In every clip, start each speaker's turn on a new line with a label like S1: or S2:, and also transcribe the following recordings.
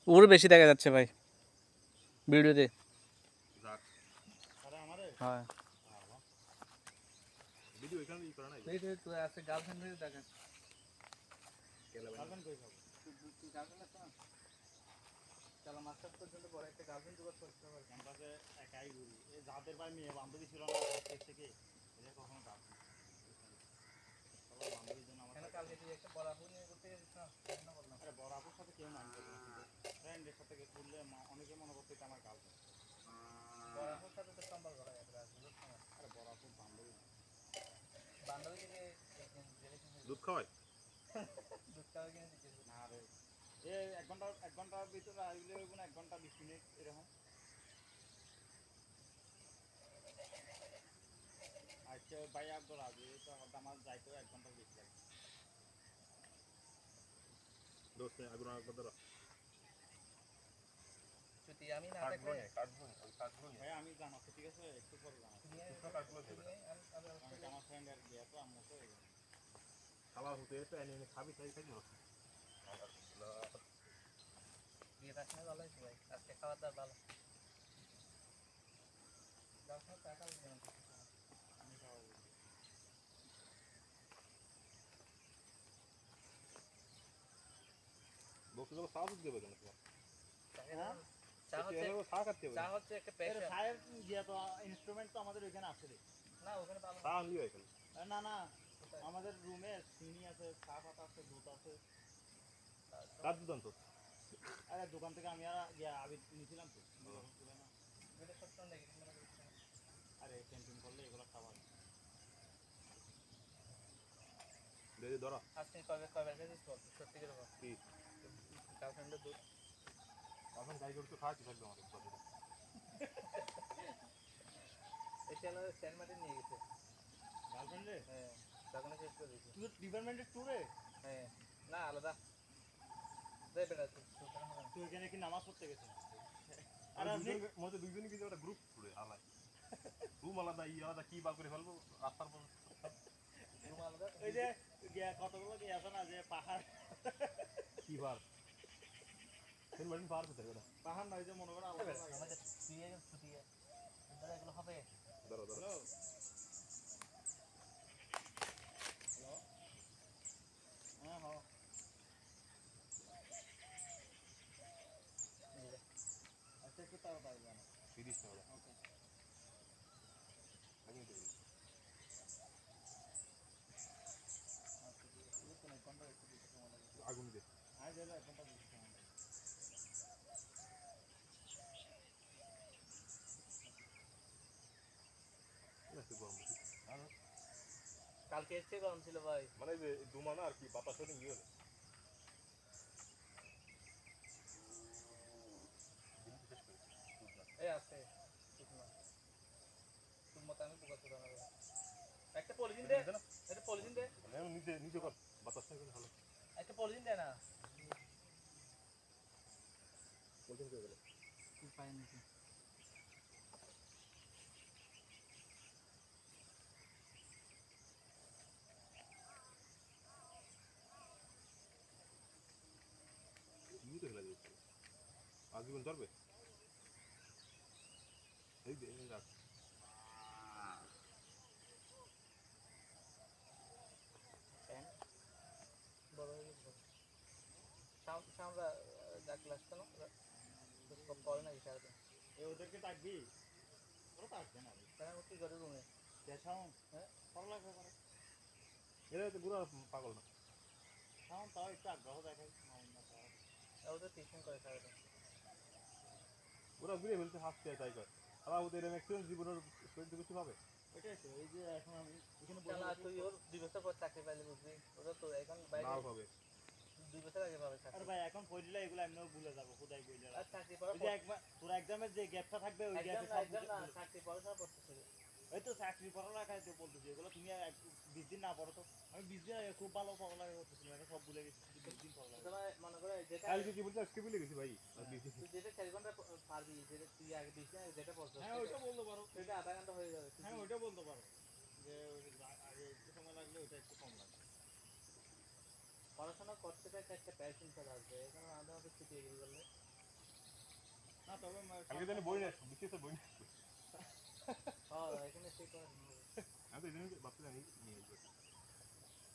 S1: ওর বেশি দেখা যাচ্ছে ভাই ভিডিওতে। হ্যাঁ
S2: ভিডিও এখানে ই করা নাই
S1: এই তো আছে গার্লফ্রেন্ড দেখেন
S2: গার্লফ্রেন্ড কই পাবো
S1: গার্লফ্রেন্ড আছে না চলো মাস্টার্স পর্যন্ত পরে একটা গার্লফ্রেন্ড জোগাড় করতে হবে
S2: ক্যাম্পাসে একাই ঘুরি এই যাদের ভাই মেয়ে বান্ধবী ছিল না কাছ থেকে এদের কখনো গার্লফ্রেন্ড সবার বান্ধবীর জন্য আমার
S1: কালকে তুই একটা বড় আপু নিয়ে ঘুরতে গেছিস না কেন বললাম
S2: আরে বড় আপুর সাথে কেউ নাই ফ্রেন্ডের সাথে ঘুরলে অনেকে মনে করতে এটা আমার গার্লফ্রেন্ড
S1: বড় আপুর সাথে তো সম্পর্ক হয়
S2: আরে বড় আপুর বান্ধবী
S1: বান্ধবী থেকে
S2: দুধ খাওয়াই
S1: দুধ খাওয়া কিনে দিচ্ছিস
S2: না রে এ 1 ঘন্টার ভিতরে আসলে হইব না 1 ঘন্টা 20 মিনিট এরকম আচ্ছা ভাই আব্দুল আজিজ তো আমার যাইতে 1 ঘন্টা বেশি লাগে দোস্ত আগুন আগুন ধরো
S1: যদি আমি না থাকলে
S2: ভাই আমি জানাচ্ছি ঠিক আছে একটু পরে জানাচ্ছি আমার ফ্রেন্ড আর গিয়ে তো আমি তো খাওয়া হতে তো এনে খাবি তাই খাই
S1: বিয়ে থাকলে ভালো হয়েছে ভাই আজকে খাওয়া দাওয়া ভালো টাকা
S2: আমি খাওয়া বক্স গুলো সাউথ দেবে কেন তোমার হ্যাঁ
S1: চা হচ্ছে একটা পেশা
S2: চায়ের ইয়ে তো ইনস্ট্রুমেন্ট তো আমাদের ওইখানে আছে রে
S1: না ওখানে ভালো
S2: চা আনলি এখানে না না আমাদের রুমে চিনি আছে চা পাতা আছে দুধ আছে কার দুধ আনতো আরে দোকান থেকে আমি আর আবি নিয়েছিলাম তো না
S1: এটা সত্য নাকি
S2: আরে ক্যান্টিন করলে এগুলো খাবার দেখি ধরো
S1: আজকে কবে খেয়েছিস বল সত্যি করে বল
S2: কি
S1: গার্লফ্রেন্ডের দুধ
S2: এখন গাই গরু তো খাওয়াচ্ছি থাকবে আমাদের
S1: এই চ্যানেলে সেন্ট মার্টিন নিয়ে গেছে
S2: গার্লফ্রেন্ড রে
S1: হ্যাঁ তখন শেষ করে দিয়েছি
S2: তুই ডিপার্টমেন্টের ট্যুরে
S1: হ্যাঁ না আলাদা দেখ বেটা
S2: তুই এখানে কি নামাজ পড়তে গেছিস আর আপনি মধ্যে দুইজনই কিন্তু একটা গ্রুপ ট্যুরে আলাদা রুম আলাদা ই আলাদা কি বার করে ফেলবো রাস্তার পর ওই যে কতগুলো কি আছে না যে পাহাড় কি বার সেন্ট মার্টিন পাহাড় কোথায় ওটা পাহাড় নয় যে মনে করো আলাদা
S1: আমাদের দিয়ে ছুটি এগুলো হবে
S2: ধরো ধরো হ্যাঁ হ্যাঁ আচ্ছা একটু তাও পাই জানো 30 টাকা ওকে আগুন দেবে আগুন দে আয় যা যা ঘন্টা বেশি সময় লাগে একটু গরম বেশি আর
S1: কালকে এসে গরম ছিল ভাই
S2: মানে যে দুমানা আর কি বাতাস হতে গিয়ে
S1: এই আছে তোর মত আমি পোকা ছোড়া হবে একটা পলিথিন দে একটা পলিথিন দে
S2: নিচে নিচে কর বাতাসটা কিন্তু ভালো
S1: একটা পলিথিন দে না
S2: পলিথিন করে গেল
S1: তুই পাই নাকি
S2: নিচে ফেলে দিয়েছে আজীবন ধরবে এই যে এই রাখ
S1: বড় হয়ে গেছে সামরা ডাকলাস কেন পরে নাকি সারাতে
S2: এই ওদেরকে ডাকবি ওরা তো আসবে না
S1: কেন কি করে রুমে
S2: দেখাও হ্যাঁ ভালো লাগবে করে এরা তো পুরো পাগল না সাউন্ড তাও একটু আগ্রহ দেখাই
S1: ওদের টিউশন করে সারাতে
S2: ওরা ঘুরে বলতে হাসতে তাই কর আবার ওদের ম্যাক্সিমাম জীবনের স্টোরিতে কিছু পাবে এটাই তো এই যে এখন আমি এখানে
S1: তুই ওর 2 বছর পর চাকরি পাইলে বুঝবি ওরা তো এখন বাইরে
S2: নাও পাবে
S1: 2 বছর আগে পাবে
S2: আরে ভাই এখন পড়লে এগুলো এমনিও ভুলে যাবো খোদাই কইলে
S1: আর চাকরি পড়া
S2: যে একবার তোর এক্সামের যে গ্যাপটা থাকবে ওই গ্যাপে সব
S1: চাকরি পড়াশোনা করতেছিল
S2: এই তো চাকরি পড়ালেখায় তো বলতেছি এগুলো তুমি 20 দিন না পড়ো তো আমি 20 দিন আগে খুব ভালো পড়ালেখা করতেছিলাম এখন সব ভুলে গেছি 20 দিন পড়ালেখা
S1: মনে করে যেটা
S2: কালকে কি বলতে আজকে ভুলে গেছি ভাই
S1: তুই যেটা 4 ঘন্টা পারবি যেটা তুই আগে 20 দিন আগে যেটা পড়ছিস
S2: হ্যাঁ ওইটা বলতে পারো
S1: সেটা আধা ঘন্টা হয়ে যাবে
S2: হ্যাঁ ওইটা বলতে পারো যে আগে একটু সময় লাগলে ওইটা একটু কম লাগবে
S1: পড়াশোনা করতে চাইতে একটা প্যাশন চলে আসবে এখন আধা ঘন্টা ছুটি এগিয়ে গেলে না তবে
S2: কালকে জানি বই না বিশেষ বই না
S1: হ্যাঁ এখানে ঠিক করে
S2: আমি তো এদিন ভাবতে জানি নিয়ে আসবো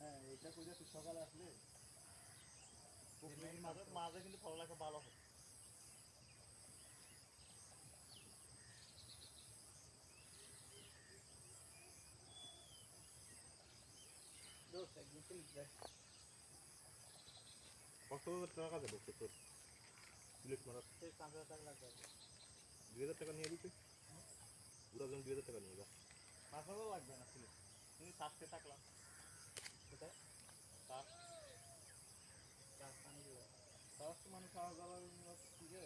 S1: হ্যাঁ এটা কইরা তুই সকালে আসলে মাঝে মাঝে কিন্তু ফলটা ভালো হবে দোস্ত একদিন চলে যায়
S2: কত টাকা দেবো তোর সিলেক্ট মারা
S1: সেই 5,000 টাকা লাগবে
S2: 2000 টাকা নিয়ে দিতে পুরো জন 2000 টাকা নিয়ে যা
S1: 5,000 লাগবে না সিলেক্ট তুমি সাথে থাকলাম কোথায় সাত চার পানি দিও ফার্স্ট মানে শাহজালাল ইউনিভার্সিটি রে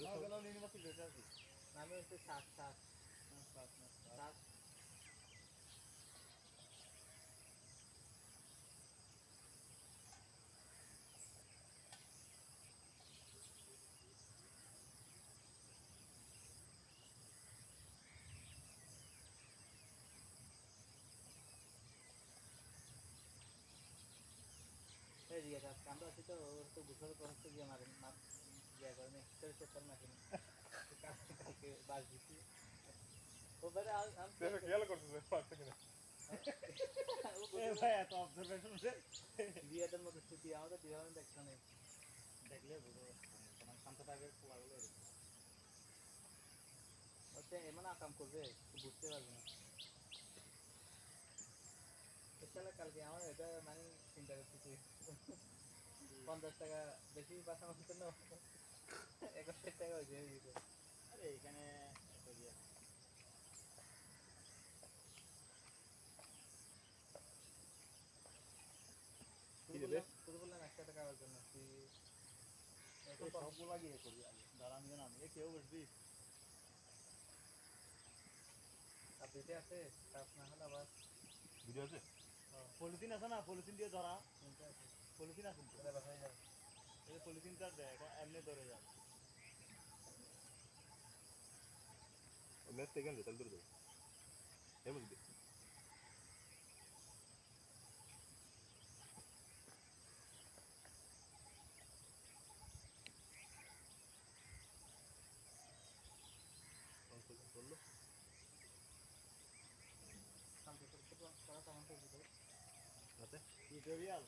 S1: শাহজালাল ইউনিভার্সিটি এটা কি নামে হচ্ছে সাত সাত সাত সাত এই দিকে কাজ আমরা আছি তো ওর তো গুছালো করতে গিয়ে মারেন ইয়া করে না সেটা সেটা মারেন কালকে বাস দিছি ও বেরে আম
S2: দেখো খেয়াল করতেছে পারছে কিনা
S1: এ ভাই এত অবজারভেশন রে বিয়েদের মধ্যে ছুটি আমাদের দিওয়ান দেখছ না দেখলে বুঝো তোমার শান্ত টাইপের লাগলো ওতে এমন আকাম করবে বুঝতে পারবে না তাহলে কালকে আমার এটা মানে চিন্তা করতেছি 50 টাকা বেশি বাঁচানোর জন্য 61 টাকা হয়ে যায় দিতে আরে এখানে এত দিয়ে তুই বললেন 1 টাকা খাওয়ার জন্য তুই এখন সবগুলা গিয়ে করবি দাঁড়ান যেন আমি কেউ বসবি আর দুইটা আছে কাজ না হলে আবার
S2: ভিডিও আছে
S1: পলিথিন আছে না পলিথিন দিয়ে ধরা পলিথিন আছে হয়ে যাবে এই পলিথিনটা দেয় এখন এমনি ধরে যাবে
S2: ম্যাচ থেকে গেলে তাহলে ধরে দেবো এমন দিকে করলো
S1: শান্তি করতে করা তেমন করবি তো
S2: আচ্ছা
S1: টিউটোরিয়াল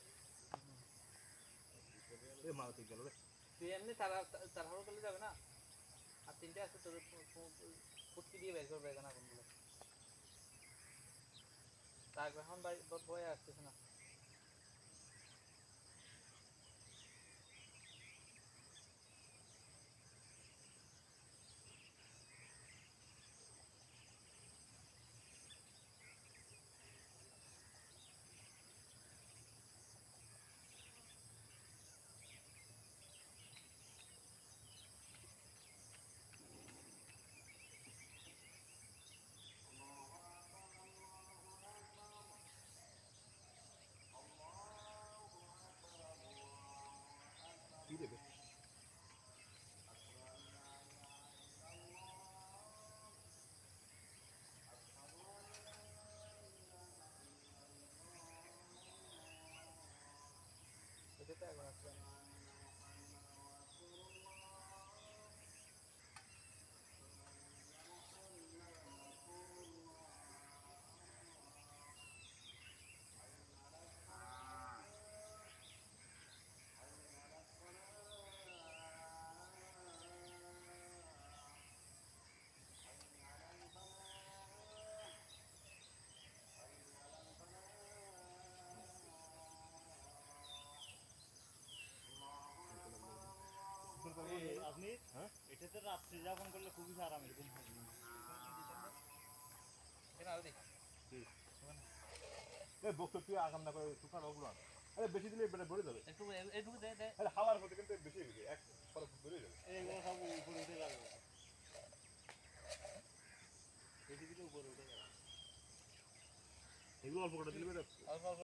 S2: এ মারা ঠিক গেল রে
S1: তুই এমনি তাড়াহুড়ো করলে যাবে না আর তিনটে আছে তোর ফুটকি দিয়ে বের করবে এখন আগুনগুলো তার এখন বয়ে আসতেছে না
S2: কি দেবে
S1: এটাতে আগুন আসবে না আপনি
S2: হ্যাঁ
S1: এটাতে রাত্রে যাপন করলে খুবই আরাম এরকম হবে
S2: এ বক্তব্য তুই আগাম না করে শুকানো ওগুলো আরে বেশি দিলে বেড়ে ভরে যাবে
S1: একটু এইটুকু দে দে
S2: আরে হাওয়ার মধ্যে কিন্তু বেশি হয়ে যায় এক ফরক বেড়ে যাবে
S1: এইগুলো সব উপরে উঠে যাবে এদিকে উপরে উঠে যাবে
S2: এগুলো অল্প করে দিলে বেড়ে
S1: অল্প অল্প